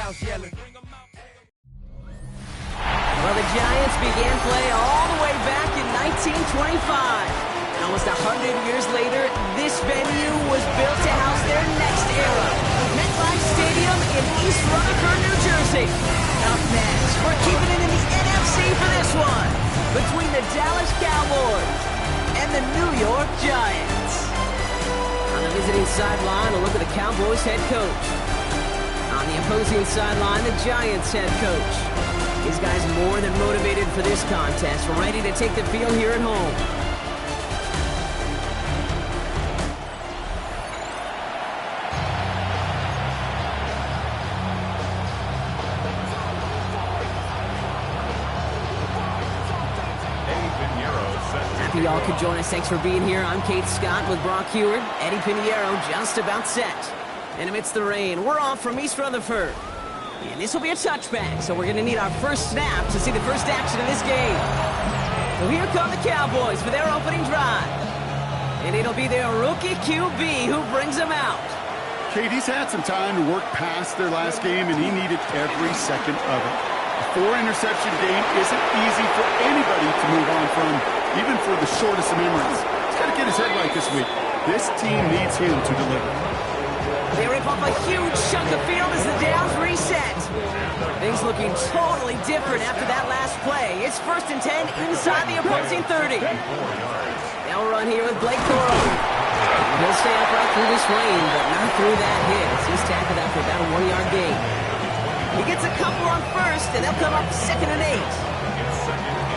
house yelling. Well, the Giants began play all the way back in 1925. And almost 100 years later, this venue was built to house their next era. MetLife Stadium in East Rutherford, New Jersey. Up next, we're keeping it in the NFC for this one, between the Dallas Cowboys and the New York Giants. On the visiting sideline, a look at the Cowboys head coach. On the opposing sideline, the Giants head coach. These guys more than motivated for this contest, ready to take the field here at home. Happy y'all could join us. Thanks for being here. I'm Kate Scott with Brock Heward. Eddie Pinheiro just about set. And amidst the rain, we're off from East Rutherford. And this will be a touchback, so we're going to need our first snap to see the first action of this game. So here come the Cowboys for their opening drive. And it'll be their rookie QB who brings them out. Kate, he's had some time to work past their last game, and he needed every second of it. A 4-interception game isn't easy for anybody to move on from, even for the shortest of memories. He's got to get his head right this week. This team needs him to deliver. They rip off a huge chunk of field as the downs reset. Things looking totally different after that last play. It's 1st and 10 inside the opposing 30. They'll run here with Blake Thorne. He'll stay up right through this rain, but not through that hit. He's tackled after about a 1-yard gain. He gets a couple on first, and they'll come up 2nd and 8.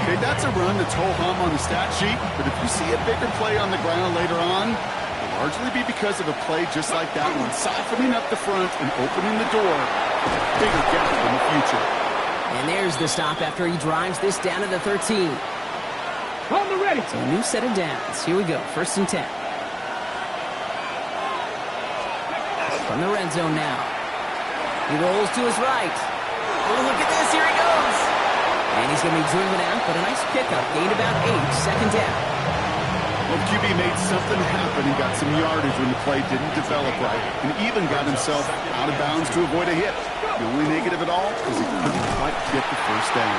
Okay, that's a run that's ho-hum on the stat sheet, but if you see a bigger play on the ground later on, it'll largely be because of a play just like that one, siphoning up the front and opening the door for a bigger gap in the future. And there's the stop after he drives this down to the 13. On the ready. So a new set of downs. Here we go, 1st and 10. From the red zone now. He rolls to his right. Oh, look at this. Here he goes. And he's going to be driven out, but a nice pickup. Gained about 8, 2nd down. Well, QB made something happen and got some yardage when the play didn't develop right, and even got himself out of bounds to avoid a hit. The only negative at all is he couldn't quite get the first down.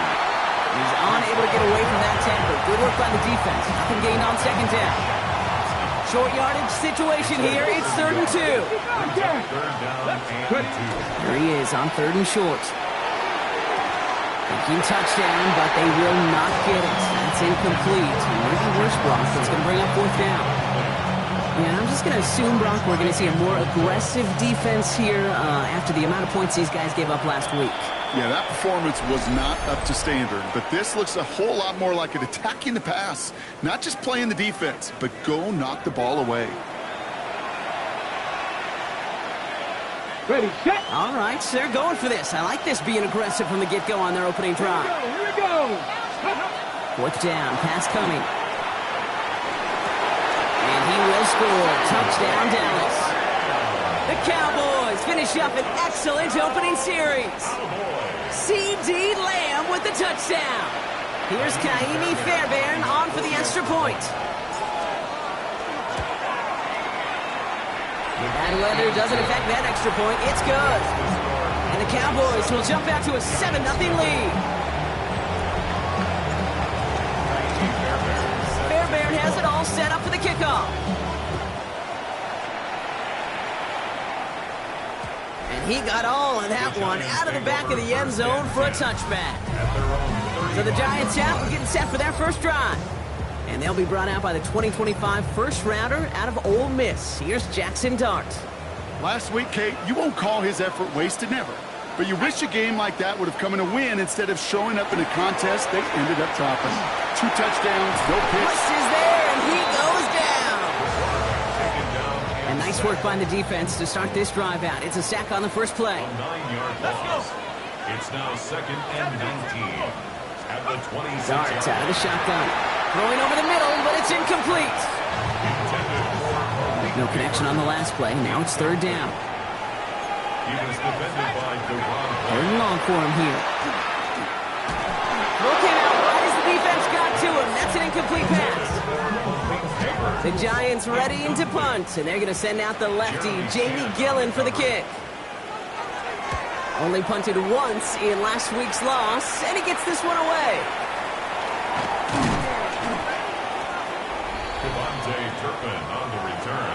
He's unable to get away from that tackle. Good work by the defense. Nothing gained on 2nd down. Short yardage situation here. It's 3rd and 2. There he is on 3rd and short. Thinking touchdown, but they will not get it. That's incomplete. Maybe worse, Brock. It's going to bring up 4th down. Yeah, I'm just going to assume, Brock, we're going to see a more aggressive defense here after the amount of points these guys gave up last week. Yeah, that performance was not up to standard, but this looks a whole lot more like it attacking the pass. Not just playing the defense, but go knock the ball away. Ready, set. All right, so they're going for this. I like this being aggressive from the get-go on their opening drive. Here we go. 4th down, pass coming. And he will score. Touchdown, Dallas. The Cowboys finish up an excellent opening series. C.D. Lamb with the touchdown. Here's Kaimi Fairbairn on for the extra point. Bad weather doesn't affect that extra point. It's good. And the Cowboys will jump out to a 7-0 lead. Fairbairn has it all set up for the kickoff. And he got all of that one out of the back of the end zone for a touchback. So the Giants are getting set for their first drive. And they'll be brought out by the 2025 first-rounder out of Ole Miss. Here's Jackson Dart. Last week, Kate, you won't call his effort wasted, never. But you wish a game like that would have come in a win instead of showing up in a contest they ended up dropping. 2 touchdowns, no picks. West is there, and he goes down. And nice work by the defense to start this drive out. It's a sack on the first play. 9-yard loss. It's now 2nd and 19. At the 26. Darts out of the shotgun. Throwing over the middle, but it's incomplete. No connection on the last play. Now it's 3rd down. He was defended by Deron. 3rd and long for him here. Throw came out right as the defense got to him. That's an incomplete pass. The Giants readying to punt, and they're going to send out the lefty, Jamie Gillen, for the kick. Only punted once in last week's loss, and he gets this one away. Turpin on the return.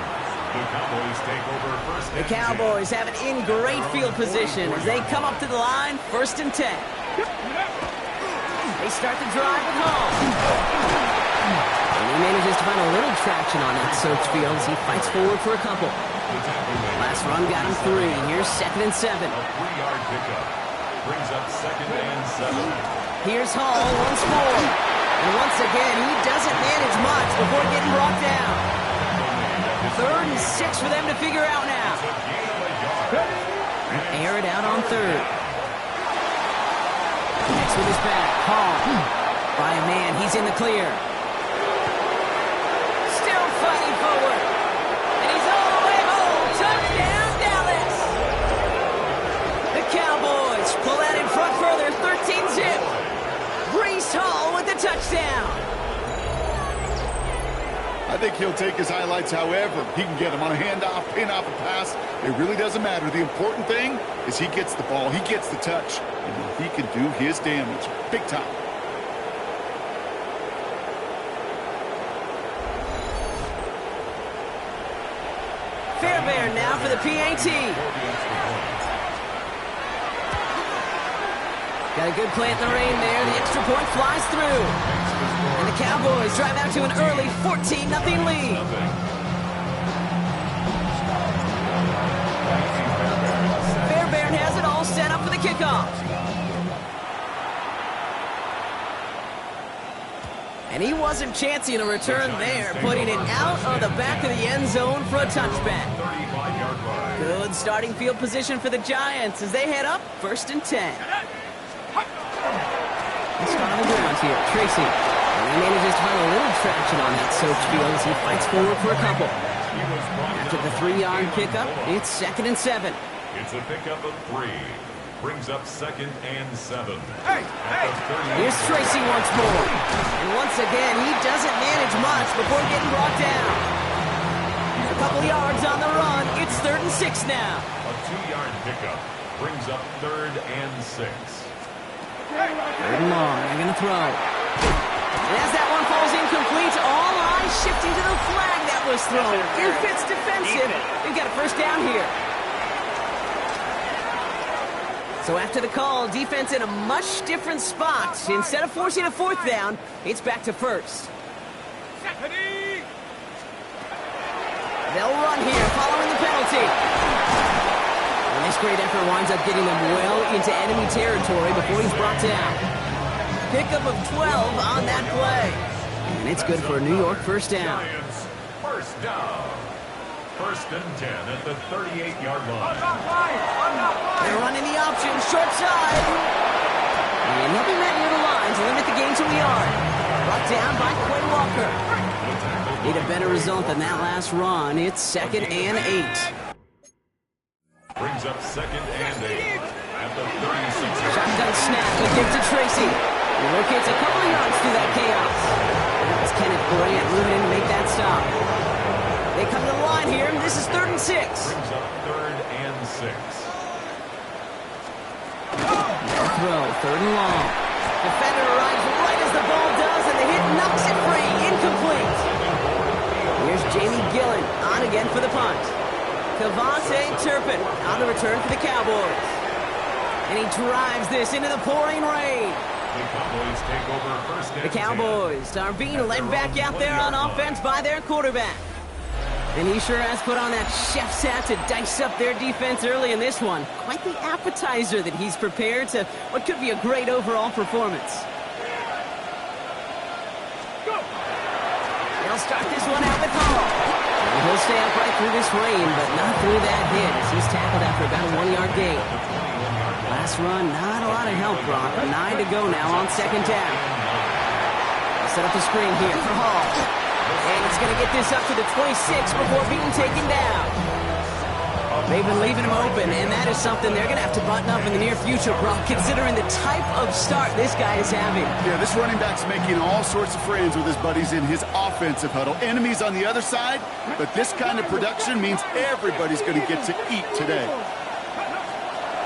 The Cowboys take over first and The Cowboys have it in great field position as they come up to the line, 1st and 10. They start the drive at home. And he manages to find a little traction on that search field as he fights forward for a couple. Last run got him 3. Here's 2nd and 7. A 3-yard pickup brings up 2nd and 7. Here's Hall once more. And once again, he doesn't manage much before getting brought down. 3rd and 6 for them to figure out now. Air it out on 3rd. Next with his back, Hall. By a man, he's in the clear. Still fighting forward. And he's all the way home. Touchdown, Dallas. The Cowboys pull out in front further, 13-zip. Breece Hall with the touchdown. I think he'll take his highlights however he can get them on a handoff, pin-off, a pass. It really doesn't matter. The important thing is he gets the ball, he gets the touch, and he can do his damage big time. Fairbairn now for the PAT. Got a good play at the rain there. The extra point flies through. And the Cowboys drive out to an early 14-0 lead. Fairbairn has it all set up for the kickoff. And he wasn't chancing a return there, putting it out of the back of the end zone for a touchback. Good starting field position for the Giants as they head up 1st and 10. Let's start on the ground here. Tracy. And he manages to find a little traction on that search field as he fights forward for a couple. After the 3-yard pickup, it's 2nd and 7. It's a pickup of 3. Brings up 2nd and 7. Here's Tracy once more. And once again, he doesn't manage much before getting brought down. A couple yards on the run. It's 3rd and 6 now. A 2-yard pickup brings up 3rd and 6. 3rd and long. They're going to throw. And as that one falls incomplete, all eyes shifting to the flag that was thrown. If it's defensive, we've got a 1st down here. So after the call, defense in a much different spot. Instead of forcing a 4th down, it's back to 1st. They'll run here following the penalty. And this great effort winds up getting them well into enemy territory before he's brought down. Pickup of 12 on that play. And it's good for a New York 1st down. Giants, 1st down. 1st and 10 at the 38-yard line. They're running the option, short side. And he'll be met near the line to limit the gain to a yard. Brought down by Quinn Walker. Need a better result than that last run. It's 2nd and 8. Brings up 2nd and 8 at the 36. Shotgun snap, the give to Tracy. He locates a couple of yards through that chaos. And that was Kenneth Bryant moving in to make that stop. They come to the line here, and this is 3rd and 6. Brings up 3rd and 6. Throw, 3rd and long. Defender arrives right as the ball does, and the hit knocks it free, incomplete. Here's Jamie Gillen on again for the punt. Cavante Turpin on the return for the Cowboys. And he drives this into the pouring rain. The Cowboys take over 1st and 10. The Cowboys are being led back out there on offense by their quarterback. And he sure has put on that chef's hat to dice up their defense early in this one. Quite the appetizer that he's prepared to what could be a great overall performance. They'll start this one out with Hall. And he'll stay upright through this rain, but not through that hit as he's tackled after about a 1-yard gain. Last run, not a lot of help, Brock. 9 to go now on 2nd down. Set up the screen here for Hall. And he's going to get this up to the 26 before being taken down. They've been leaving him open, and that is something they're going to have to button up in the near future, Brock, considering the type of start this guy is having. Yeah, this running back's making all sorts of friends with his buddies in his offensive huddle. Enemies on the other side, but this kind of production means everybody's going to get to eat today.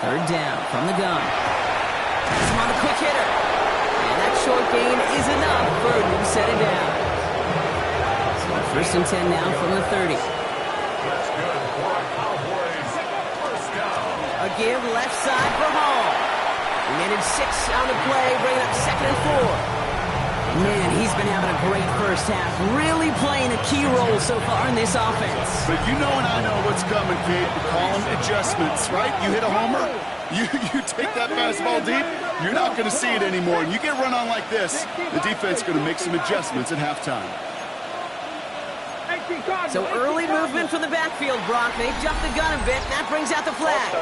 Third down from the gun. Pass him on the quick hitter. And that short gain is enough for a new set of downs. So first and 10 now from the 30. That's good for a Cowboys first down. A give left side for Hall. Minute 6 on the play, bringing up second and 4. Man, he's been having a great first half, really playing a key role so far in this offense. But you know and I know what's coming, Kate. We call them adjustments, right? You hit a homer, you take that fastball deep, you're not going to see it anymore. And you get run on like this, the defense is going to make some adjustments at halftime. So early movement from the backfield, Brock. They jumped the gun a bit, and that brings out the flag.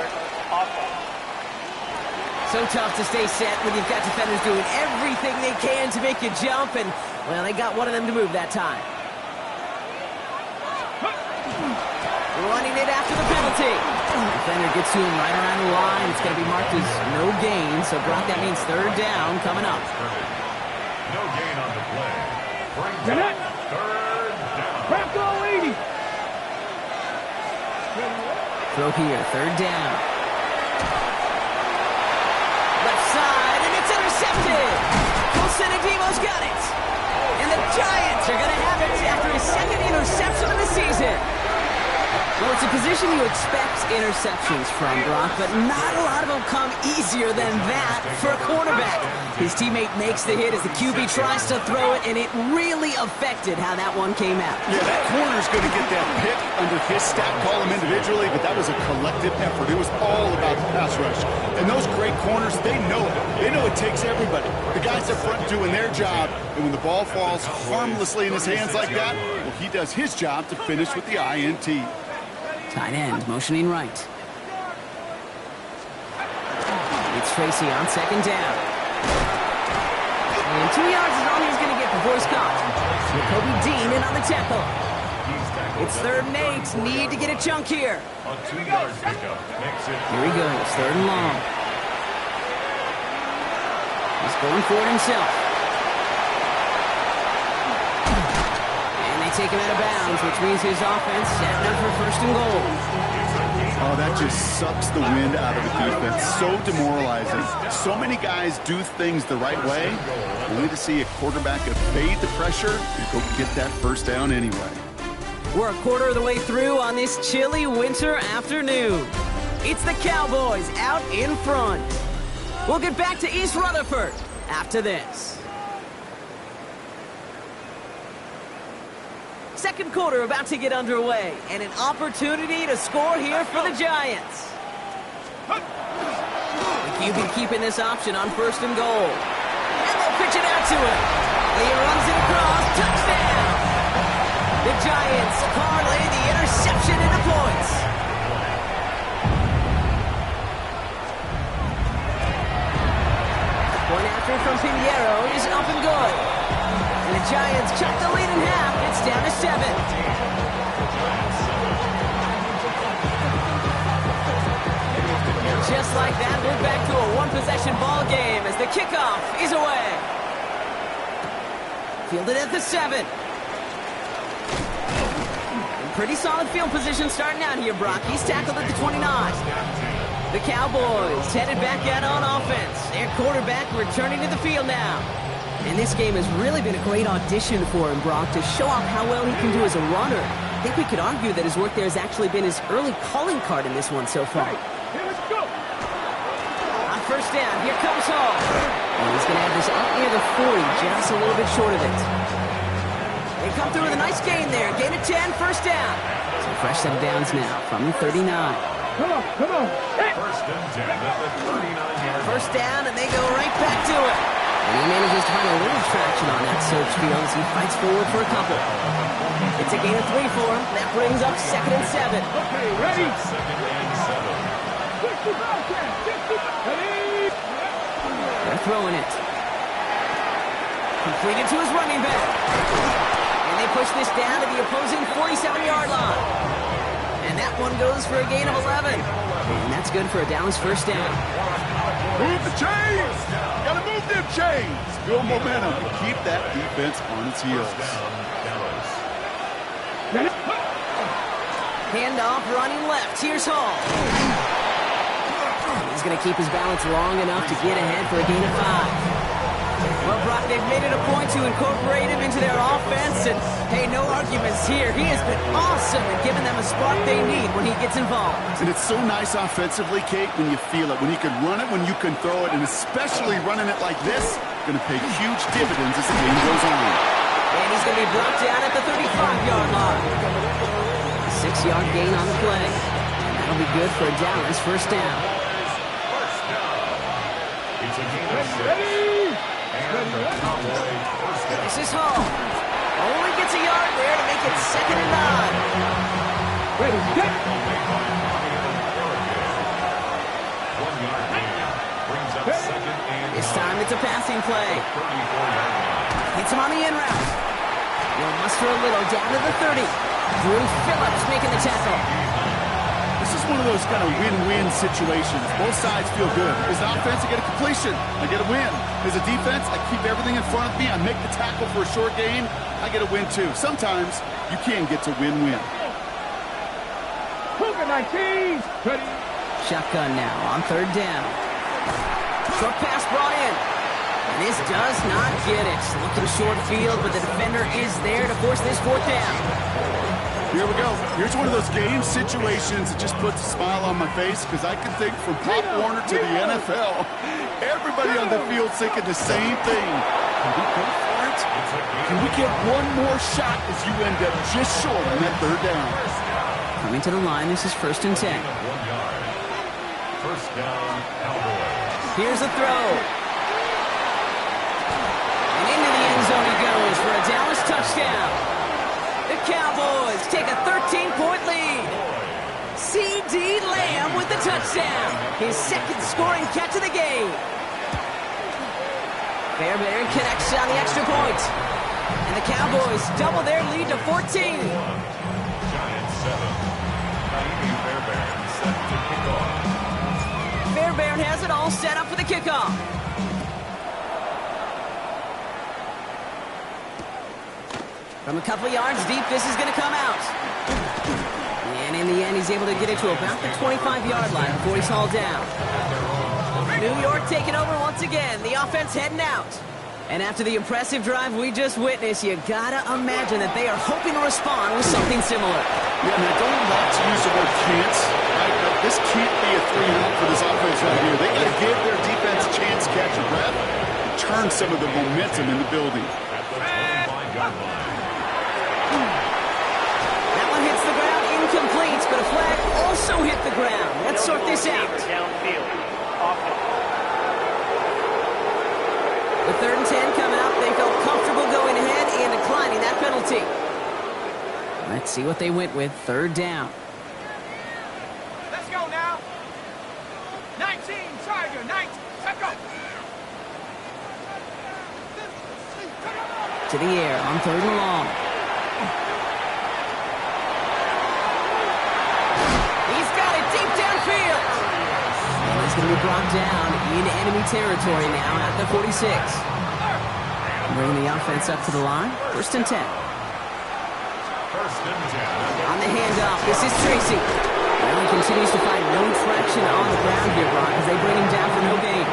So tough to stay set when you've got defenders doing everything they can to make you jump, and, well, they got one of them to move that time. Running it after the penalty. Defender gets to him right around the line. It's going to be marked as no gain, so, Brock, that means third down coming up. No gain on the play. Brings up third down. Bronco 80. Throw here, third down. Side, and it's intercepted. Colsonadimo's got it. And the Giants are going to have it after his second interception of the season. Well, it's a position you expect interceptions from, Brock, but not a lot of them come easier than that for a quarterback. His teammate makes the hit as the QB tries to throw it, and it really affected how that one came out. Yeah, that corner's going to get that pick under his stat column individually, but that was a collective effort. It was all about the pass rush. And those great corners, they know it. They know it takes everybody. The guys up front doing their job, and when the ball falls harmlessly in his hands like that, well, he does his job to finish with the INT. Tight end motioning right. It's Tracy on second down. And 2 yards is all he's going to get before he's caught. Jacoby Dean in on the tackle. It's third and 8. Need to get a chunk here. A 2-yard pickup makes it. Here he goes, third and long. He's going for it himself. And they take him out of bounds, which means his offense setting up for first and goal. Oh, that just sucks the wind out of the defense. So demoralizing. So many guys do things the right way, only to see a quarterback evade the pressure and go get that first down anyway. We're a quarter of the way through on this chilly winter afternoon. It's the Cowboys out in front. We'll get back to East Rutherford after this. Second quarter about to get underway, and an opportunity to score here for the Giants. The QB keeping this option on first and goal. And they'll pitch it out to him. He runs it across. Touchdown! The Giants parlay the interception into points. One after from Pinheiro is up and good. And the Giants cut the lead in half. It's down to 7. Just like that, we're back to a one-possession ball game as the kickoff is away. Fielded at the 7. Pretty solid field position starting out here, Brock. He's tackled at the 29. The Cowboys headed back out on offense. Their quarterback returning to the field now. And this game has really been a great audition for him, Brock, to show off how well he can do as a runner. I think we could argue that his work there has actually been his early calling card in this one so far. On first down, here comes Hall. And he's going to have this up near the 40, just a little bit short of it. They come through with a nice gain there. Gain of 10, first down. So fresh set of downs now from the 39. Come on. Hey. First and 10 at the 39-yard. First down, and they go right back to it. And he manages to find a little traction on that search field as he fights forward for a couple. It's a gain of 3 for him. That brings up second and 7. Okay, ready? Second and 7. They're throwing it. Completed to his running back. And they push this down to the opposing 47-yard line. And that one goes for a gain of 11. And that's good for a Dallas first down. Move the chains! Gotta move them chains! Build momentum and keep that defense on its heels. Handoff running left. Here's Hall. He's going to keep his balance long enough to get ahead for a gain of 5. Well, Brock, they've made it a point to incorporate him into their offense, and, hey, no arguments here. He has been awesome at giving them a spark they need when he gets involved. And it's so nice offensively, Kate, when you feel it, when you can run it, when you can throw it, and especially running it like this, going to pay huge dividends as the game goes on. And he's going to be brought down at the 35-yard line. A 6-yard gain on the play. And that'll be good for a Dallas first down. It's a gain of 6. And the Cowboys first down. This is Hall. Only gets a yard there to make it 2nd and 9. Ready, set. 1-yard gain. Brings up 2nd and 9. This time it's a passing play. 34-yard line. Hits him on the in route. He'll muster a little down to the 30. Drew Phillips making the tackle. This is one of those kind of win-win situations. Both sides feel good. As an offense, I get a completion. I get a win. As a defense, I keep everything in front of me. I make the tackle for a short gain. I get a win, too. Sometimes you can get to win-win. Cougar 19. Ready. Shotgun now on 3rd down. Short pass brought in. And this does not get it. Looking short field, but the defender is there to force this 4th down. Here we go. Here's one of those game situations that just puts a smile on my face because I can think from Pop Warner to the NFL. Everybody on the field thinking the same thing. Can we go for it? Can we get one more shot as you end up just short on that 3rd down? Coming to the line, this is 1st and 10. 1 yard. First down, Cowboys. Here's a throw. And into the end zone he goes for a Dallas touchdown. The Cowboys take a 13-point lead. C.D. Lamb with the touchdown. His 2nd scoring catch of the game. Fairbairn connects on the extra point. And the Cowboys double their lead to 14. Giants 7. Naimi Fairbairn set to kick off. Fairbairn has it all set up for the kickoff. From a couple yards deep, this is going to come out. And in the end, he's able to get it to about the 25-yard line before he's hauled down. New York taking over once again. The offense heading out. And after the impressive drive we just witnessed, you gotta imagine that they are hoping to respond with something similar. Yeah, and I don't like to use the word can't. Right? But this can't be a 3-and-out for this offense right here. They got to give their defense a chance to catch a breath and turn some of the momentum in the building. At the 25-yard line. That one hits the ground incomplete, but a flag also hit the ground. Let's sort this out. Downfield. With 3rd and 10 coming up, they felt comfortable going ahead and declining that penalty. Let's see what they went with. 3rd down. Let's go now. 19, Tiger, 19. Let's go. To the air on 3rd and long. He's got it deep downfield. And he's going to be brought down into enemy territory now at the 46. Bringing the offense up to the line. 1st and 10. First and 10. On the handoff, this is Tracy. Well, he continues to find no traction on the ground here, Brock, as they bring him down for no gain.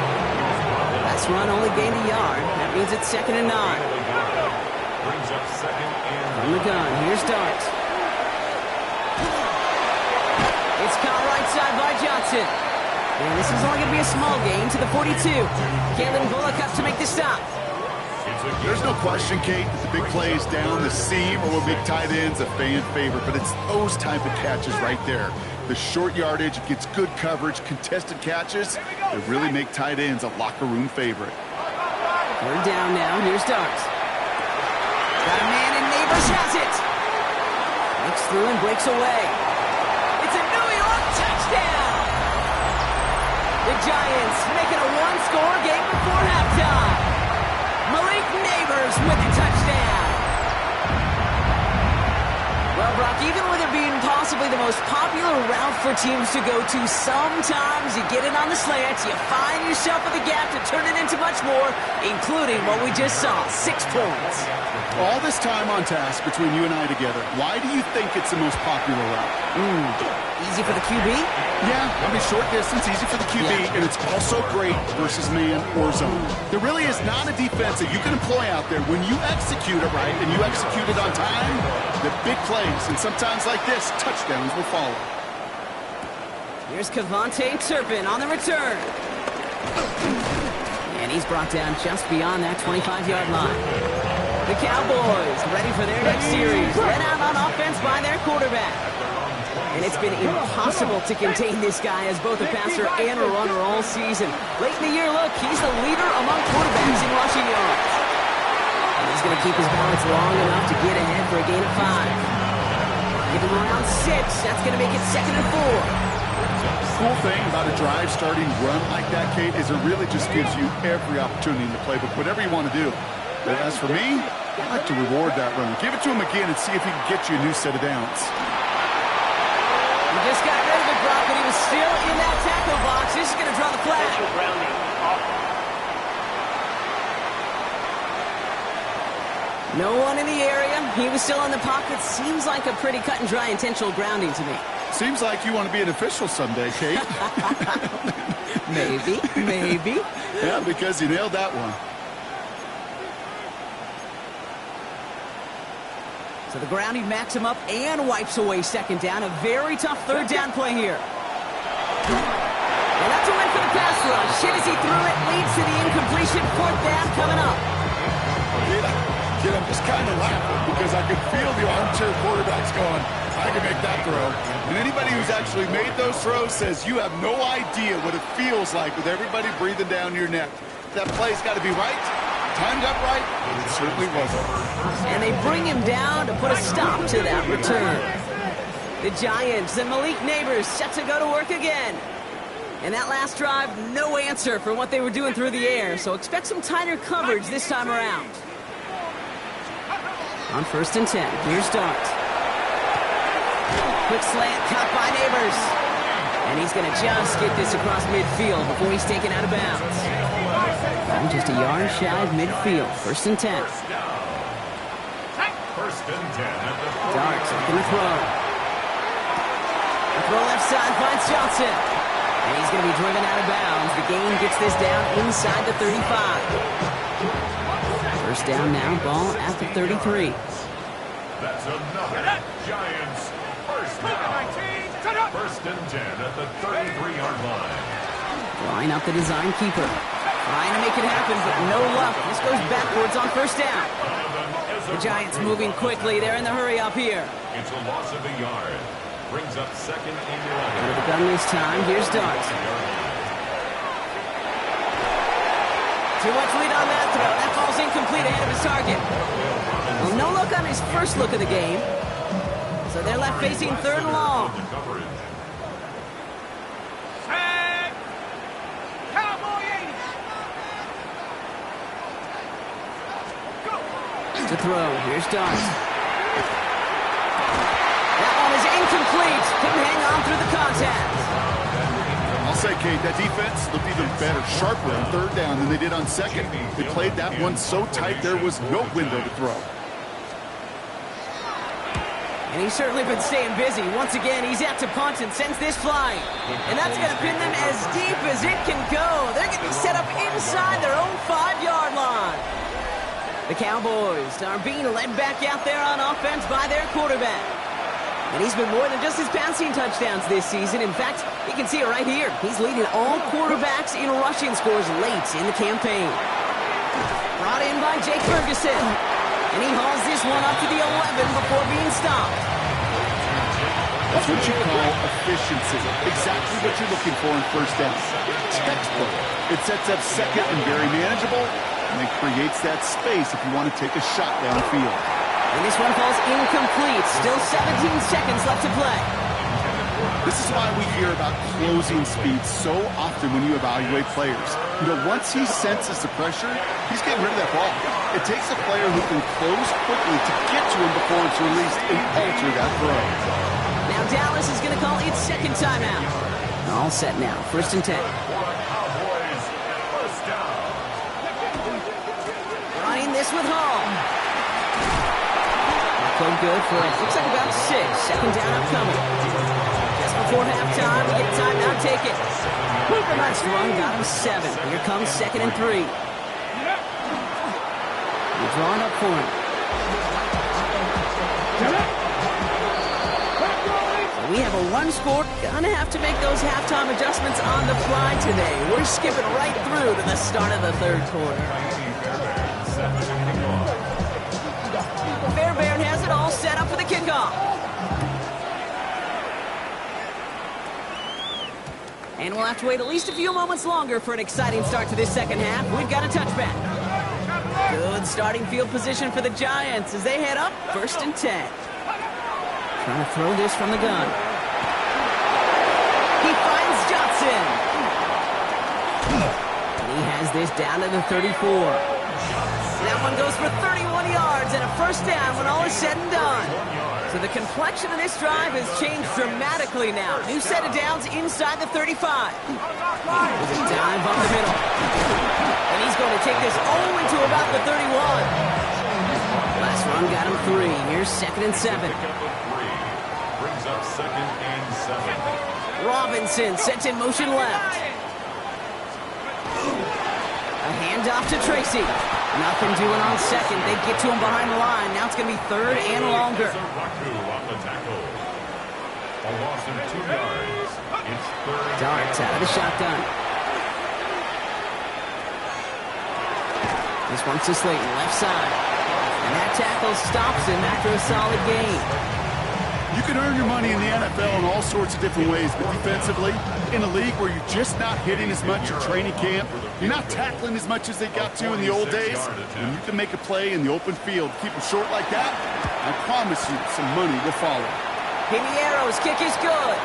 Last run only gained a yard. That means it's 2nd and 9. Brings up 2nd and From the gun, here's Dart. It's caught right side by Johnson. And this is only going to be a small gain to the 42. Kalen Bullock up to make the stop. There's no question, Kate, that the big plays down the seam or with big tight ends a fan favorite, but it's those type of catches right there. The short yardage, it gets good coverage, contested catches that really make tight ends a locker room favorite. 3rd down now, here's Dart. Got a man and Neighbors has it. Looks through and breaks away. It's a New York touchdown. The Giants making a one-score game before halftime. Malik Neighbors with the touchdown. Well, Brock, even with it being possibly the most popular route for teams to go to, sometimes you get it on the slants, you find yourself with a gap to turn it into much more, including what we just saw, 6 points. All this time on task between you and I together, why do you think it's the most popular route? Easy for the QB? Yeah, I mean, short distance, easy for the QB, and it's also great versus man or zone. There really is not a defense that you can employ out there. When you execute it right and you execute it on time, the big plays, and sometimes like this, touchdowns will follow. Here's Kevontae Turpin on the return. And he's brought down just beyond that 25-yard line. The Cowboys ready for their next series. Led out on offense by their quarterback. And it's been impossible to contain this guy as both a passer and a runner all season. Late in the year, look, he's the leader among quarterbacks in rushing yards. And he's going to keep his balance long enough to get ahead for a gain of 5. Give him around 6. That's going to make it 2nd and 4. The cool thing about a drive starting run like that, Kate, is it really just gives you every opportunity in the playbook, whatever you want to do. But as for me, I like to reward that run. Give it to him again and see if he can get you a new set of downs. He just got rid of it, Brock, but he was still in that tackle box. This is going to draw the flag. No one in the area. He was still in the pocket. Seems like a pretty cut and dry intentional grounding to me. Seems like you want to be an official someday, Kate. Maybe. Yeah, because you nailed that one. So the grounding backs him up and wipes away 2nd down. A very tough 3rd down play here. And that's a win for the pass rush. Hit as he threw it, leads to the incompletion. 4th down coming up. Kid, I'm just kind of laughing because I can feel the armchair quarterbacks going, I can make that throw. And anybody who's actually made those throws says you have no idea what it feels like with everybody breathing down your neck. That play's got to be right, timed up right, and it certainly wasn't. And they bring him down to put a stop to that return. The Giants and Malik Neighbors set to go to work again. And that last drive, no answer for what they were doing through the air, so expect some tighter coverage this time around. On 1st and 10, here's Dart. Quick slant caught by Neighbors. And he's going to just get this across midfield before he's taken out of bounds. I'm just a yard shy of midfield. 1st and 10. Dart's looking to throw. The throw left side finds Johnson. And he's going to be driven out of bounds. The gain gets this down inside the 35. 1st down now, ball at the 33. That's another Giants 1st down. 1st and 10 at the 33-yard line. Line up the design keeper. Trying to make it happen, but no luck. This goes backwards on 1st down. The Giants moving quickly. They're in the hurry up here. It's a loss of a yard. Brings up 2nd and 11. Out of the gun this time. Here's Dart. Too much lead on that throw. That ball's incomplete ahead of his target. Well, no look on his first look of the game. So they're left facing 3rd and long. Set. Cowboy 80. Go. To throw. Here's Dart. That one is incomplete. Couldn't hang on through the contact. I'll say, Kate, that defense looked even better, sharper on 3rd down than they did on 2nd. They played that one so tight there was no window to throw. And he's certainly been staying busy. Once again, he's out to punt and sends this flying. And that's going to pin them as deep as it can go. They're going to be set up inside their own 5-yard line. The Cowboys are being led back out there on offense by their quarterback. And he's been more than just his passing touchdowns this season. In fact, you can see it right here. He's leading all quarterbacks in rushing scores late in the campaign. Brought in by Jake Ferguson. And he hauls this one up to the 11 before being stopped. That's what you call efficiency. Exactly what you're looking for in 1st down. Textbook. It sets up 2nd and very manageable, and it creates that space if you want to take a shot downfield. And this one falls incomplete. Still 17 seconds left to play. This is why we hear about closing speed so often when you evaluate players. You know, once he senses the pressure, he's getting rid of that ball. It takes a player who can close quickly to get to him before it's released and alter that throw. Now Dallas is going to call its 2nd timeout. All set now. 1st and 10. Cowboys 1st down. Running this with Hall. Code good for, looks like about 6. 2nd down upcoming. Just before halftime. We get a timeout, take it. Last run got him 7. Here comes 2nd and 3. We're drawing up for him. So we have a 1 score. Gonna have to make those halftime adjustments on the fly today. We're skipping right through to the start of the 3rd quarter. Fairbairn has it all set up for the kickoff. And we'll have to wait at least a few moments longer for an exciting start to this 2nd half. We've got a touchback. Good starting field position for the Giants as they head up 1st and 10. Trying to throw this from the gun. He finds Johnson. And he has this down to the 34. That one goes for 31 yards and a 1st down when all is said and done. So the complexion of this drive has changed dramatically now. New set of downs inside the 35. With a dive up the middle. And he's going to take this all into about the 31. Last run got him 3. Here's 2nd and 7. Brings up 2nd and 7. Robinson sets in motion left. A handoff to Tracy. Nothing doing on 2nd. They get to him behind the line. Now it's going to be 3rd and longer. A loss of 2 yards. It's 3rd. Darts out of the shotgun. This one's to Slayton, left side. And that tackle stops him after a solid gain. You can earn your money in the NFL in all sorts of different ways, but defensively, in a league where you're just not hitting as much at training camp, you're not tackling as much as they got to in the old days, and you can make a play in the open field. Keep them short like that, I promise you some money will follow. Pinheiro's kick is good.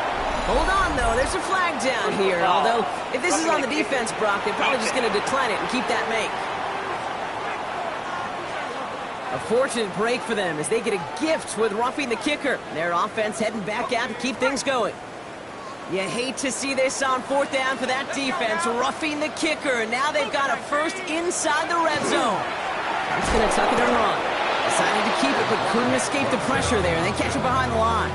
Hold on, though. There's a flag down here. Although, if this is on the defense, Brock, they're probably just going to decline it and keep that make. A fortunate break for them as they get a gift with roughing the kicker. Their offense heading back out to keep things going. You hate to see this on 4th down for that defense, roughing the kicker. Now they've got a 1st inside the red zone. It's going to tuck it and run. Decided to keep it, but couldn't escape the pressure there. They catch it behind the line.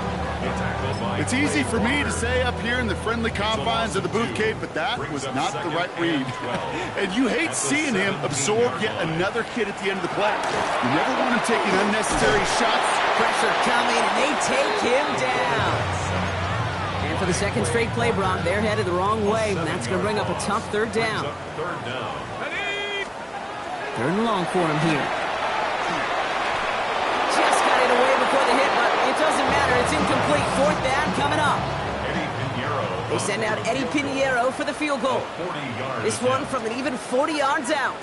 It's easy for me to say up here in the friendly confines of the Booth Cave, but that was not the right read. And you hate seeing him absorb yet another hit at the end of the play. You never want him taking unnecessary shots. Pressure coming, and they take him down. And for the 2nd straight play, Brock, they're headed the wrong way, and that's going to bring up a tough 3rd down. 3rd and long for him here. Just got it away before the hit, but it doesn't matter. It's incomplete. 4th down coming up. They send out Eddie Pinheiro for the field goal. This one from an even 40 yards out.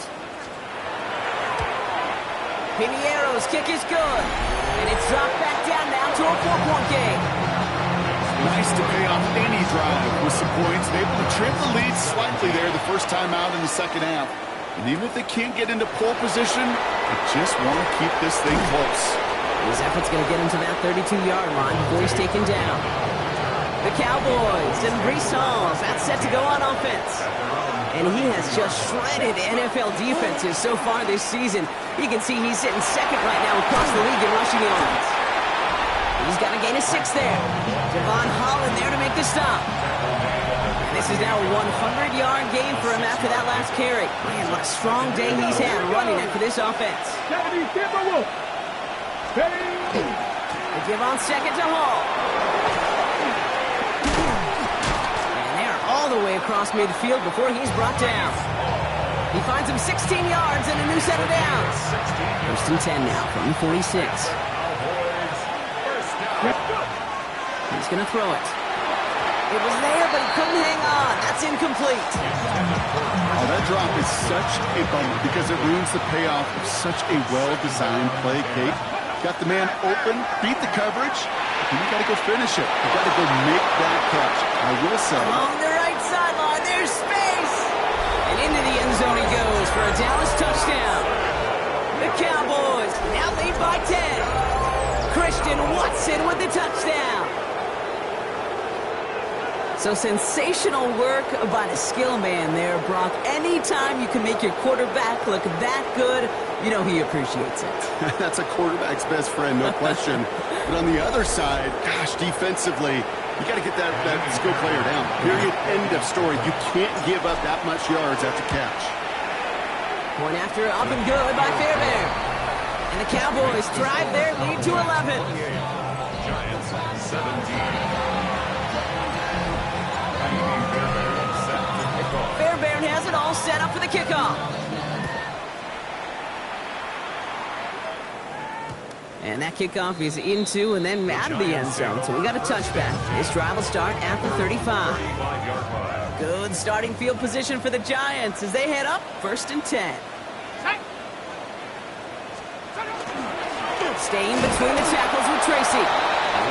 Pinheiro's kick is good. And it's dropped back down now to a 4-point game. Nice to pay off any drive with some points. They're able to trim the lead slightly there the 1st time out in the 2nd half. And even if they can't get into pole position, they just want to keep this thing close. His effort's going to get him to that 32-yard line before he's taken down. The Cowboys and Breece Hall, that's set to go on offense. And he has just shredded NFL defenses so far this season. You can see he's sitting 2nd right now across the league in rushing yards. He's got a gain of 6 there. Devon Holland there to make the stop. And this is now a 100-yard game for him after that last carry. Man, what a strong day he's had running it for this offense. They give on 2nd to Hall. And they're all the way across midfield before he's brought down. He finds him 16 yards and a new set of downs. 1st and 10 now from the 46. He's going to throw it. It was there, but he couldn't hang on. That's incomplete. Oh, that drop is such a bummer because it ruins the payoff of such a well-designed play, Kate. Got the man open, beat the coverage, and you got to go finish it. You got to go make that catch. I will say. Along the right sideline, there's space. And into the end zone he goes for a Dallas touchdown. The Cowboys now lead by 10. Christian Watson with the touchdown. So sensational work by the skill man there, Brock. Anytime you can make your quarterback look that good, you know he appreciates it. That's a quarterback's best friend, no question. But on the other side, gosh, defensively, you got to get that skill player down. Period. End of story. You can't give up that much yards after catch. Point after, up and good by Fairbairn. And the Cowboys drive their lead to 11. Giants 17. Fairbairn has it all set up for the kickoff. And that kickoff is into and then out of the end zone. So we got a touchback. This drive will start at the 35. Good starting field position for the Giants as they head up 1st and 10. Staying between the tackles with Tracy.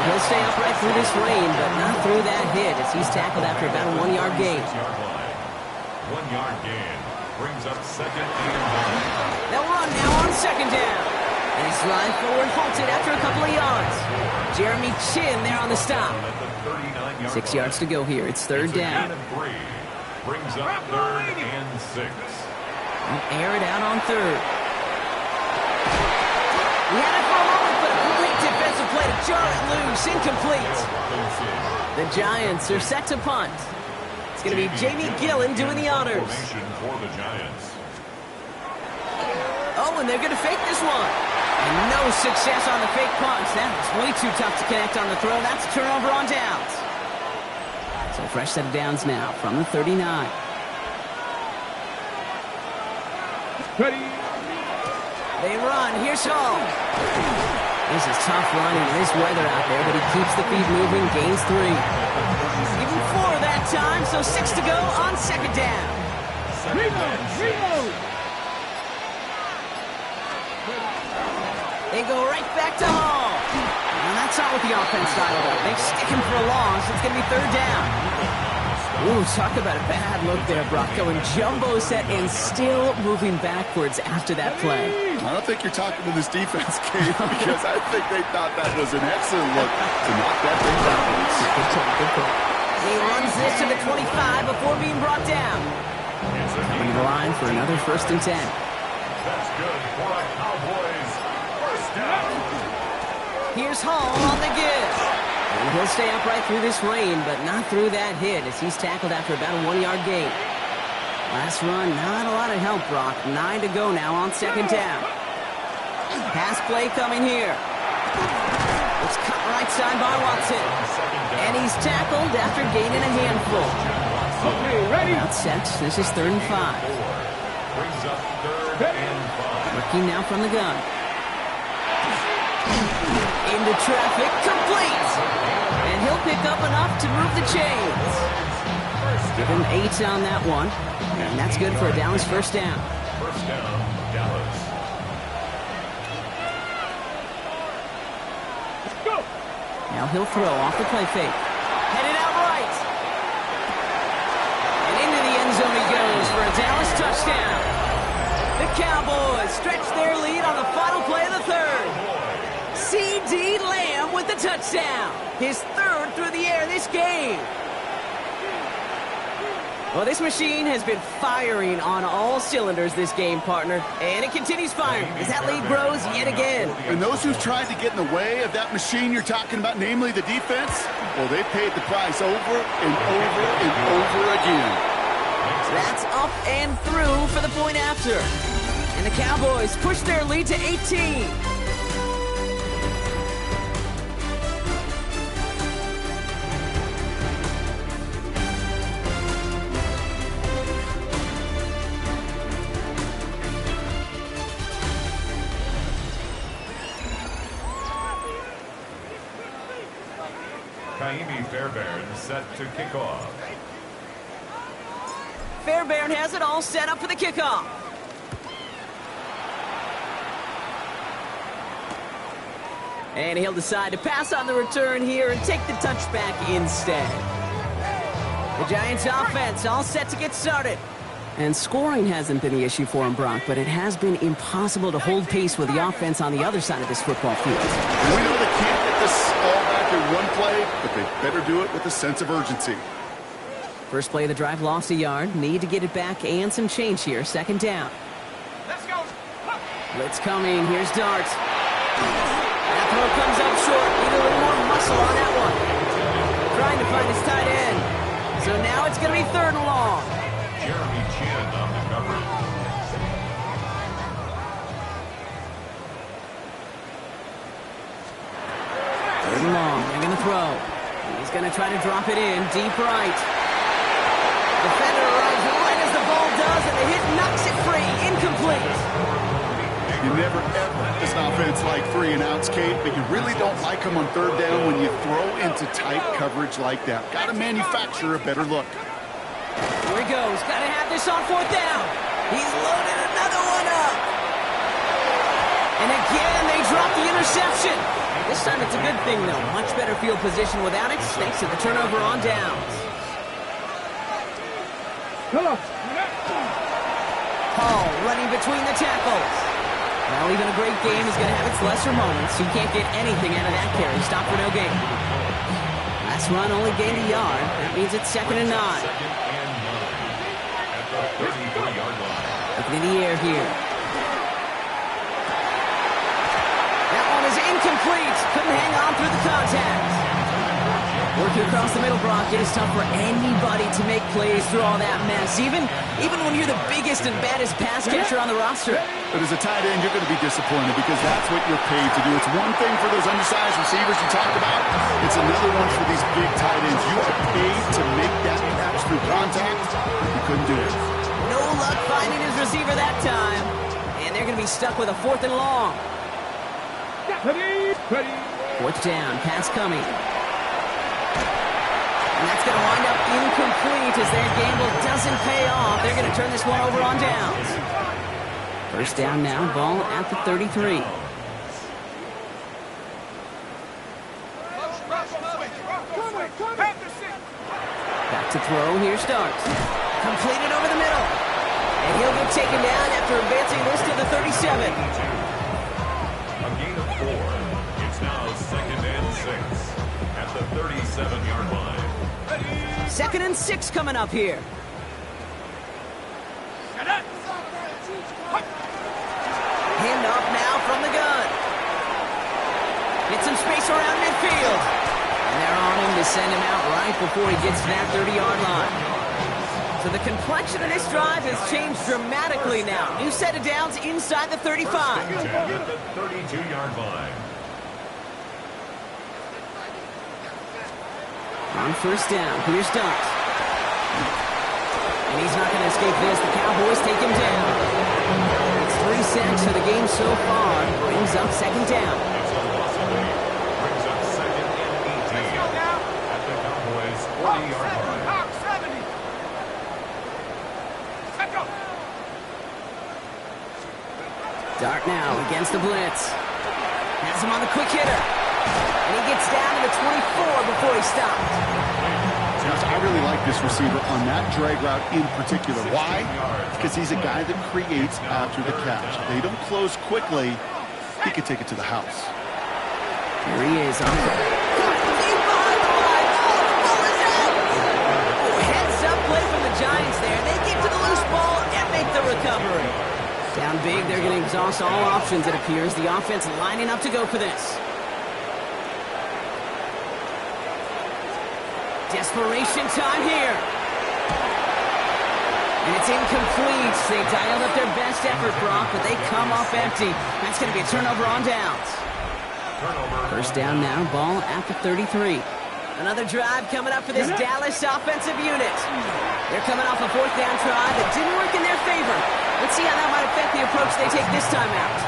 He'll stay upright through this rain, but not through that hit as he's tackled after about a 1-yard gain. 1-yard gain brings up 2nd and 1. They'll run now on 2nd down. And his line forward halted after a couple of yards. Jeremy Chin there on the stop. 6 yards to go here. It's 3rd down. Brings up 3rd and 6. Air it out on 3rd. He had it for a moment, but a great defensive play to jar it loose. Incomplete. The Giants are set to punt. It's going to be Jamie Gillen doing the honors. For the Giants. Oh, and they're going to fake this one. And no success on the fake punt. That was way too tough to connect on the throw. That's a turnover on downs. So fresh set of downs now from the 39. Ready. They run. Here's Hall. This is tough running in this weather out there, but he keeps the feet moving, gains 3. Even 4 that time, so 6 to go on 2nd down. Reload. They go right back to Hall. And that's not what the offense dialed up. They stick him for a loss. It's going to be 3rd down. Ooh, talk about a bad look there, Brock. Going jumbo set and still moving backwards after that play. I don't think you're talking to this defense, Gabe, because I think they thought that was an excellent look to knock that thing backwards. Good point. He runs this to the 25 before being brought down. Coming to the line for another 1st and 10. That's good for a Cowboys 1st down. Here's Hall on the give. And he'll stay upright through this rain, but not through that hit as he's tackled after about a 1-yard gain. Last run, not a lot of help, Brock. 9 to go now on 2nd down. Pass play coming here. It's cut right side by Watson. And he's tackled after gaining a handful. Okay, ready. Out set. This is 3rd and 5. Brings up 3rd and 5. Looking now from the gun. Into traffic, complete. And he'll pick up enough to move the chains. Give him 8 on that one. And that's good for a Dallas 1st down. 1st down, Dallas. Go. Now he'll throw off the play fake. Headed out right. And into the end zone he goes for a Dallas touchdown. The Cowboys stretch their lead on the final play of the 3rd. C.D. Lamb with the touchdown. His 3rd through the air this game. Well, this machine has been firing on all cylinders this game, partner. And it continues firing as that lead grows yet again. And those who've tried to get in the way of that machine you're talking about, namely the defense, well, they paid the price over and over and over again. That's up and through for the point after. And the Cowboys push their lead to 18. Fairbairn set to kick off. Fairbairn has it all set up for the kickoff. And he'll decide to pass on the return here and take the touchback instead. The Giants offense all set to get started. And scoring hasn't been the issue for him, Brock, but it has been impossible to hold pace with the offense on the other side of this football field. We know they can't get this all back in one play, but they better do it with a sense of urgency. First play of the drive lost a yard. Need to get it back and some change here. Second down. Let's go. Blitz coming. Here's Dart. That throw comes up short. Need a little more muscle on that one. Trying to find his tight end. So now it's going to be third and long. Jeremy Chin on the coverage. Third and long. They're going to throw. He's going to try to drop it in. Deep right. Defender arrives right as the ball does, and the hit knocks it free. Incomplete. You never, ever this offense like 3 and outs, Kate, but you really don't like them on third down when you throw into tight coverage like that. Got to manufacture a better look. Here he goes. Got to have this on fourth down. He's loaded another one up. And again, they drop the interception. This time it's a good thing, though. Much better field position without it, thanks to the turnover on downs. Hall running between the tackles. Well, even a great game is going to have its lesser moments. You can't get anything out of that carry. Stop for no gain. Last run only gained a yard. That means it's 2nd and 9. Looking in the air here. That one is incomplete. Couldn't hang on through the contact. Working across the middle, Brock, it is tough for anybody to make plays through all that mess, even when you're the biggest and baddest pass catcher on the roster. But as a tight end, you're going to be disappointed because that's what you're paid to do. It's one thing for those undersized receivers you talked about. It's another one for these big tight ends. You are paid to make that catch through contact. You couldn't do it. No luck finding his receiver that time. And they're going to be stuck with a 4th and long. Ready. 4th down, pass coming. And that's going to wind up incomplete as their gamble doesn't pay off. They're going to turn this one over on downs. First down now, ball at the 33. Back to throw, here starts. Completed over the middle. And he'll get taken down after advancing this to the 37. A gain of 4. It's now 2nd and 6 at the 37-yard line. 2nd and 6 coming up here. Hand off now from the gun. Get some space around midfield. And they're on him to send him out right before he gets to that 30-yard line. So the complexion of this drive has changed dramatically now. New set of downs inside the 35. At the 32-yard line. On first down, here's Dart. And he's not going to escape this. The Cowboys take him down. It's 3 sacks for the game so far. Brings up 2nd down. It's a loss of 8. Brings up 2nd and 18 at the Cowboys' 40-yard line. Dart now against the blitz. Has him on the quick hitter. And he gets down to the 24 before he stops. I really like this receiver on that drag route in particular. Why? Because he's a guy that creates after the catch. If they don't close quickly, he could take it to the house. Here he is on the heads up play from the Giants there. They get to the loose ball and make the recovery. Down big, they're going to exhaust all options, it appears. The offense lining up to go for this. Desperation time here. And it's incomplete. They dialed up their best effort, Brock, but they come off empty. That's going to be a turnover on downs. First down now, ball at the 33. Another drive coming up for this Dallas offensive unit. They're coming off a 4th down try that didn't work in their favor. Let's see how that might affect the approach they take this time out.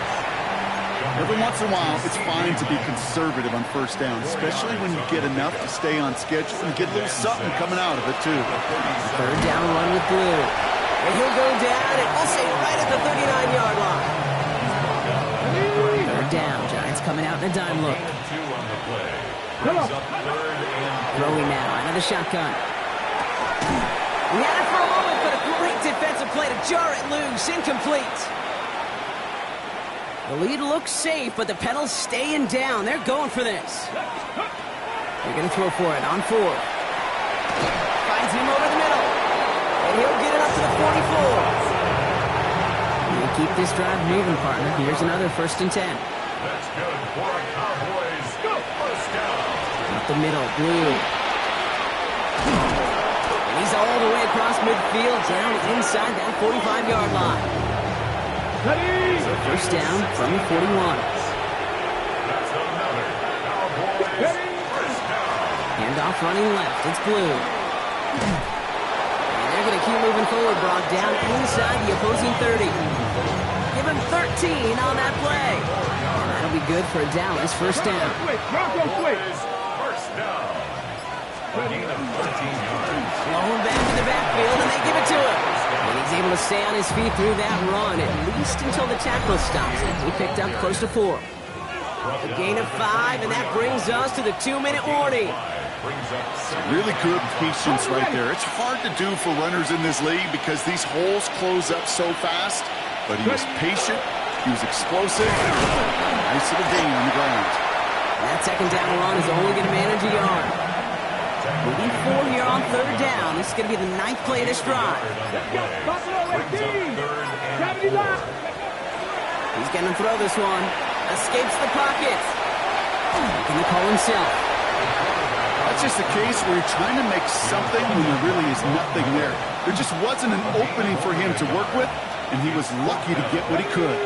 Every once in a while, it's fine to be conservative on first down, especially when you get enough to stay on schedule and get a little something coming out of it, too. Third down run with Blue. And he'll go down, and we'll say right at the 39-yard line. Third down, Giants coming out in a dime look. Throwing now, another shotgun. We had it for a moment, but a great defensive play to jar it loose. Incomplete. The lead looks safe, but the pedals staying down. They're going for this. They're going to throw for it on 4. Finds him over the middle. And he'll get it up to the 44. You keep this drive moving, partner. Here's another 1st and 10. That's good for a Cowboys. First down. Up the middle, Blue. And he's all the way across midfield, down inside that 45-yard line. So first down from the 41. That's another Cowboys. First down. Handoff running left. It's Blue. And they're going to keep moving forward, Brock, down inside the opposing 30. Give him 13 on that play. That'll be good for a Dallas first down. Cowboys. First down. A gain of 13 yards. Going back to the backfield, and they give it to him. And he's able to stay on his feet through that run, at least until the tackle stops him. He picked up close to 4. A gain of 5, and that brings us to the 2-minute warning. Really good patience right there. It's hard to do for runners in this league because these holes close up so fast. But he was patient. He was explosive. Nice little gain on the ground. And that second down run is only going to manage a yard. Moving 4 here on 3rd down. This is going to be the 9th play of this drive. He's going to throw this one. Escapes the pocket. Making the call himself. That's just a case where you're trying to make something when there really is nothing there. There just wasn't an opening for him to work with, and he was lucky to get what he could.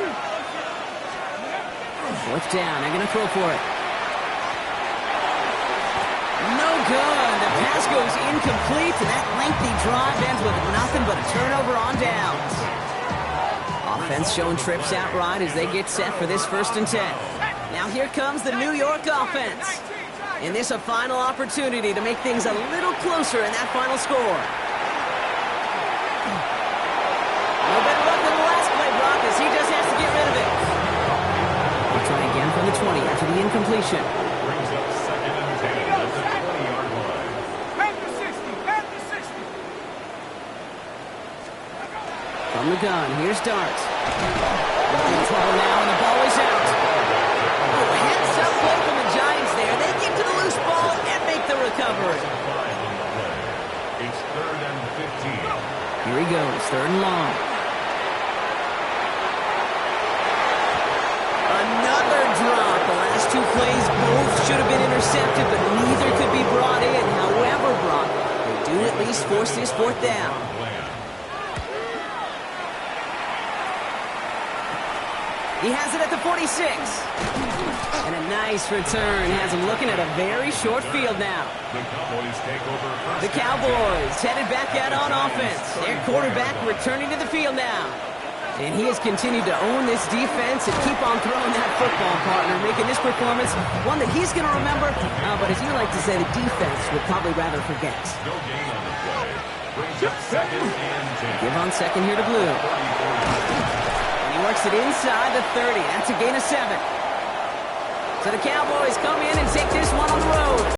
4th down. They're going to throw for it. No good. The pass goes incomplete, and that lengthy drive ends with nothing but a turnover on downs. Offense showing trips outright as they get set for this 1st and 10. Now here comes the New York offense. And this a final opportunity to make things a little closer in that final score. No better luck than the last play, Brock, as he just has to get rid of it. We'll try again from the 20 after the incompletion. Brings up 2nd and 10 at the 20-yard line. Back to 60. Back to 60. From the gun, here's Dart. In trouble now, and the ball is out. Heads-up play from the Giants there. They get to the loose ball and make the recovery. It's 3rd and 15. Here he goes, 3rd and long. Another drop. The last 2 plays both should have been intercepted, but neither could be brought in. However, Brock, they do at least force this 4th down. He has it at the 46. And a nice return has him looking at a very short field now. The Cowboys take over. The Cowboys headed back out on offense. Their quarterback returning to the field now. And he has continued to own this defense and keep on throwing that football, partner, making this performance one that he's going to remember. But as you like to say, the defense would probably rather forget. No gain on the play. Brings up 2nd and 10. Give on 2nd here to Blue. He works it inside the 30. That's a gain of 7. So the Cowboys come in and take this one on the road.